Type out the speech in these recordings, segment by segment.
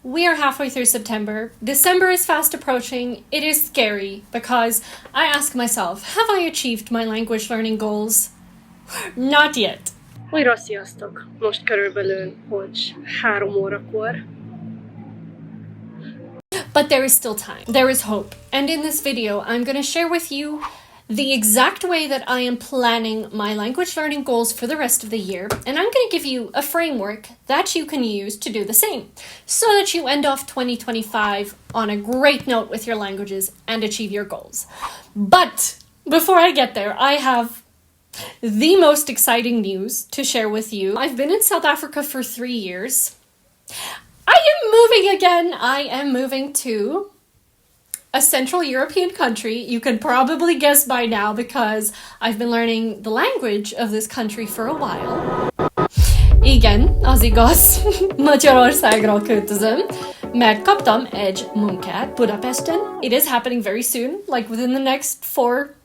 We are halfway through September. December is fast approaching. It is scary because I ask myself, have I achieved my language learning goals? Not yet. Újra sziasztok! Most körülbelül, hogy 3 órakor. But there is still time. There is hope. And in this video, I'm going to share with you the exact way that I am planning my language learning goals for the rest of the year. And I'm going to give you a framework that you can use to do the same so that you end off 2025 on a great note with your languages and achieve your goals. But before I get there, I have the most exciting news to share with you. I've been in South Africa for 3 years. I am moving again. I am moving to a Central European country. You can probably guess by now because I've been learning the language of this country for a while. Igen, az igaz. Magyarországra költözöm, mert kaptam egy munkát Budapesten. It is happening very soon, like within the next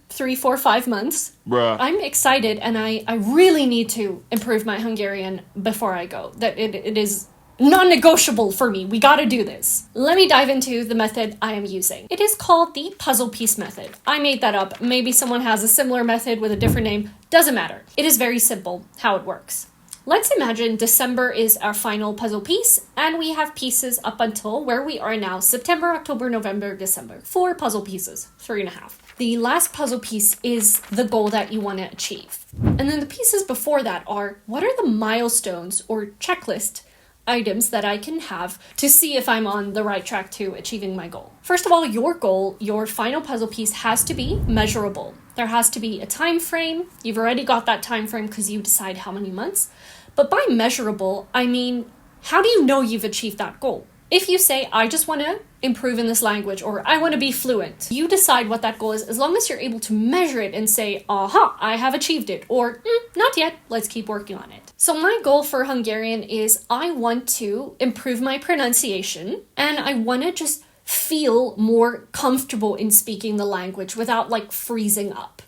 3, 4, 5 months. Bruh. I'm excited and I really need to improve my Hungarian before I go. That it is non-negotiable for me. We gotta do this. Let me dive into the method I am using. It is called the puzzle piece method. I made that up. Maybe someone has a similar method with a different name. Doesn't matter. It is very simple how it works. Let's imagine December is our final puzzle piece, and we have pieces up until where we are now, September, October, November, December. 4 puzzle pieces, 3.5. The last puzzle piece is the goal that you want to achieve. And then the pieces before that are, what are the milestones or checklist items that I can have to see if I'm on the right track to achieving my goal. First of all, your goal, your final puzzle piece has to be measurable. There has to be a time frame. You've already got that time frame because you decide how many months. But by measurable, I mean, how do you know you've achieved that goal? If you say, I just want to improve in this language, or I want to be fluent, you decide what that goal is as long as you're able to measure it and say, aha, I have achieved it, or not yet, let's keep working on it. So my goal for Hungarian is I want to improve my pronunciation and I want to just feel more comfortable in speaking the language without like freezing up.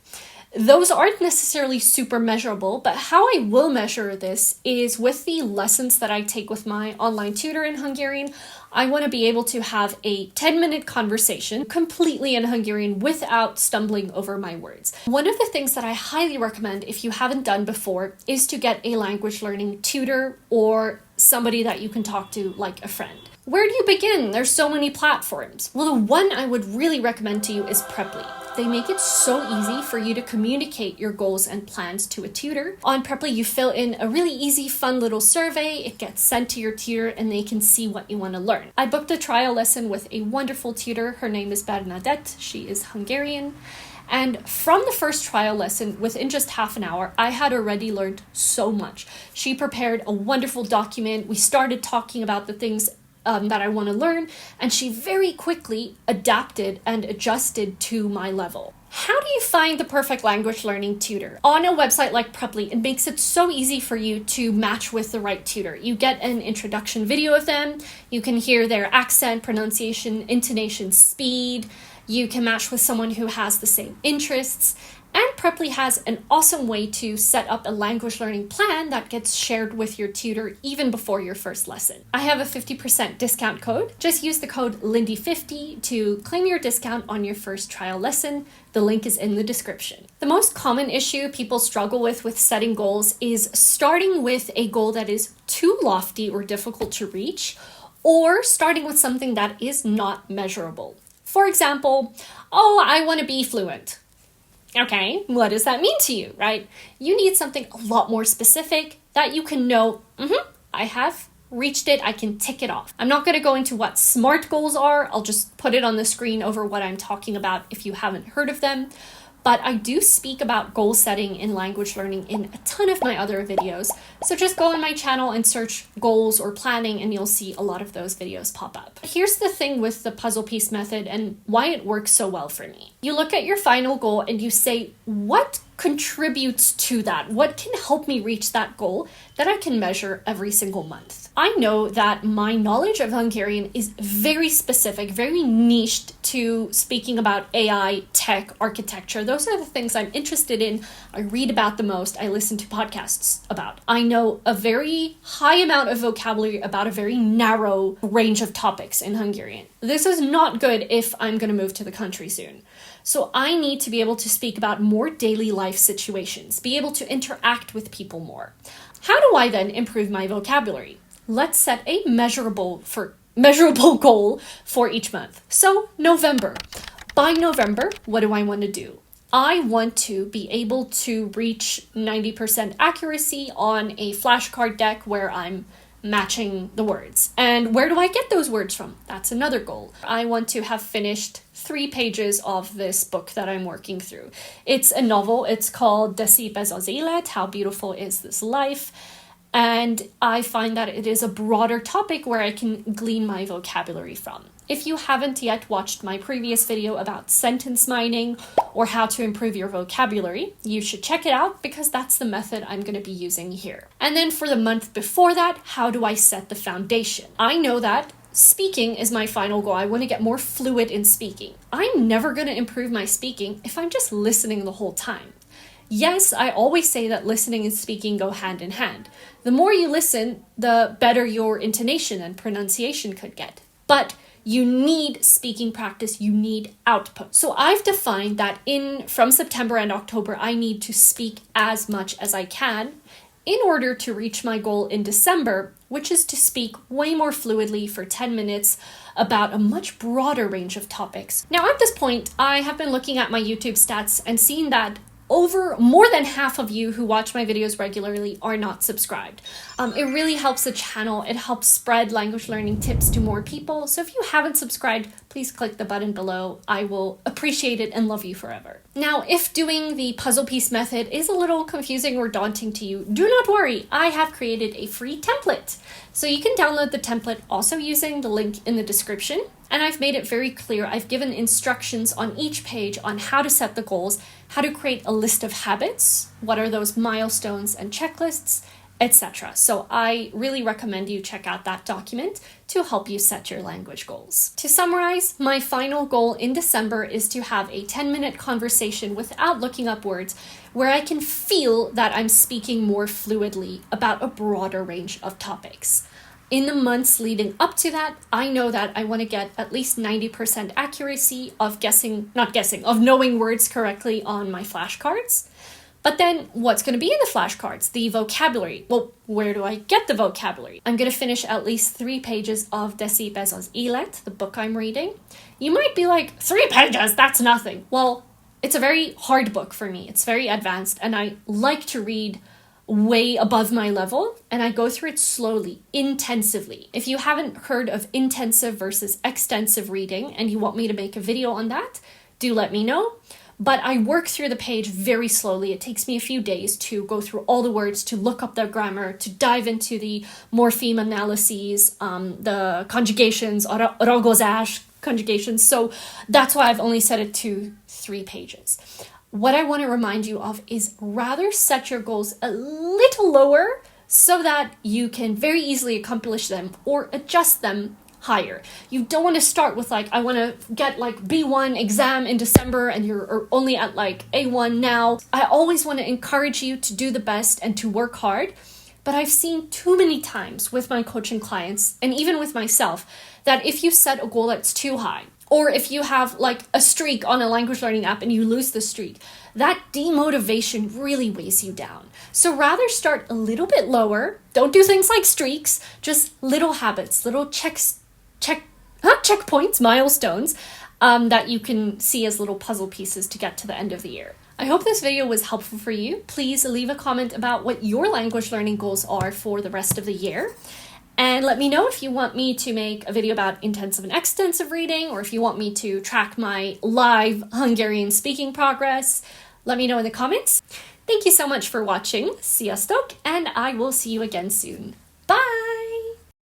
Those aren't necessarily super measurable, but how I will measure this is with the lessons that I take with my online tutor in Hungarian. I want to be able to have a 10-minute conversation completely in Hungarian without stumbling over my words. One of the things that I highly recommend if you haven't done before is to get a language learning tutor or somebody that you can talk to like a friend. Where do you begin? There's so many platforms. Well, the one I would really recommend to you is Preply. They make it so easy for you to communicate your goals and plans to a tutor. On Preply, you fill in a really easy, fun little survey. It gets sent to your tutor and they can see what you want to learn. I booked a trial lesson with a wonderful tutor. Her name is Bernadette. She is Hungarian. And from the first trial lesson, within just half an hour, I had already learned so much. She prepared a wonderful document. We started talking about the things that I want to learn, and she very quickly adapted and adjusted to my level. How do you find the perfect language learning tutor? On a website like Preply, it makes it so easy for you to match with the right tutor. You get an introduction video of them, you can hear their accent, pronunciation, intonation, speed, you can match with someone who has the same interests, and Preply has an awesome way to set up a language learning plan that gets shared with your tutor even before your first lesson. I have a 50% discount code. Just use the code Lindie50 to claim your discount on your first trial lesson. The link is in the description. The most common issue people struggle with setting goals is starting with a goal that is too lofty or difficult to reach, or starting with something that is not measurable. For example, I want to be fluent. Okay, what does that mean to you, right? You need something a lot more specific that you can know, I have reached it, I can tick it off. I'm not going to go into what SMART goals are. I'll just put it on the screen over what I'm talking about if you haven't heard of them. But I do speak about goal setting in language learning in a ton of my other videos. So just go on my channel and search goals or planning and you'll see a lot of those videos pop up. Here's the thing with the puzzle piece method and why it works so well for me. You look at your final goal and you say, what contributes to that? What can help me reach that goal that I can measure every single month? I know that my knowledge of Hungarian is very specific, very niched to speaking about AI, tech, architecture. Those are the things I'm interested in. I read about the most. I listen to podcasts about. I know a very high amount of vocabulary about a very narrow range of topics in Hungarian. This is not good if I'm going to move to the country soon. So I need to be able to speak about more daily life situations, be able to interact with people more. How do I then improve my vocabulary? Let's set a measurable goal for each month. So November. By November, what do I want to do? I want to be able to reach 90% accuracy on a flashcard deck where I'm matching the words. And where do I get those words from? That's another goal. I want to have finished 3 pages of this book that I'm working through. It's a novel. It's called De szép ez az élet, How Beautiful Is This Life? And I find that it is a broader topic where I can glean my vocabulary from. If you haven't yet watched my previous video about sentence mining or how to improve your vocabulary, you should check it out because that's the method I'm going to be using here. And then for the month before that, how do I set the foundation? I know that speaking is my final goal. I want to get more fluid in speaking. I'm never going to improve my speaking if I'm just listening the whole time. Yes, I always say that listening and speaking go hand in hand. The more you listen, the better your intonation and pronunciation could get. But you need speaking practice, you need output. So I've defined that from September and October, I need to speak as much as I can in order to reach my goal in December, which is to speak way more fluidly for 10 minutes about a much broader range of topics. Now at this point, I have been looking at my YouTube stats and seeing that more than half of you who watch my videos regularly are not subscribed. It really helps the channel. It helps spread language learning tips to more people. So if you haven't subscribed, please click the button below. I will appreciate it and love you forever. Now, if doing the puzzle piece method is a little confusing or daunting to you, do not worry. I have created a free template. So you can download the template also using the link in the description. And I've made it very clear. I've given instructions on each page on how to set the goals, how to create a list of habits, what are those milestones and checklists, etc. So I really recommend you check out that document to help you set your language goals. To summarize, my final goal in December is to have a 10-minute conversation without looking up words where I can feel that I'm speaking more fluidly about a broader range of topics. In the months leading up to that, I know that I want to get at least 90% accuracy of knowing words correctly on my flashcards. But then what's going to be in the flashcards? The vocabulary. Well, where do I get the vocabulary? I'm going to finish at least 3 pages of De szép ez az élet, the book I'm reading. You might be like, 3 pages, that's nothing. Well, it's a very hard book for me. It's very advanced, and I like to read way above my level, and I go through it slowly, intensively. If you haven't heard of intensive versus extensive reading and you want me to make a video on that, do let me know. But I work through the page very slowly. It takes me a few days to go through all the words, to look up their grammar, to dive into the morpheme analyses, the conjugations, ragozás conjugations. So that's why I've only set it to 3 pages. What I want to remind you of is rather set your goals a little lower so that you can very easily accomplish them or adjust them higher. You don't want to start with I want to get B1 exam in December and you're only at A1 now. I always want to encourage you to do the best and to work hard. But I've seen too many times with my coaching clients and even with myself that if you set a goal that's too high, or if you have a streak on a language learning app and you lose the streak, that demotivation really weighs you down. So rather start a little bit lower. Don't do things like streaks, just little habits, little checkpoints, milestones that you can see as little puzzle pieces to get to the end of the year. I hope this video was helpful for you. Please leave a comment about what your language learning goals are for the rest of the year. And let me know if you want me to make a video about intensive and extensive reading, or if you want me to track my live Hungarian speaking progress. Let me know in the comments. Thank you so much for watching. Sziasztok, and I will see you again soon. Bye!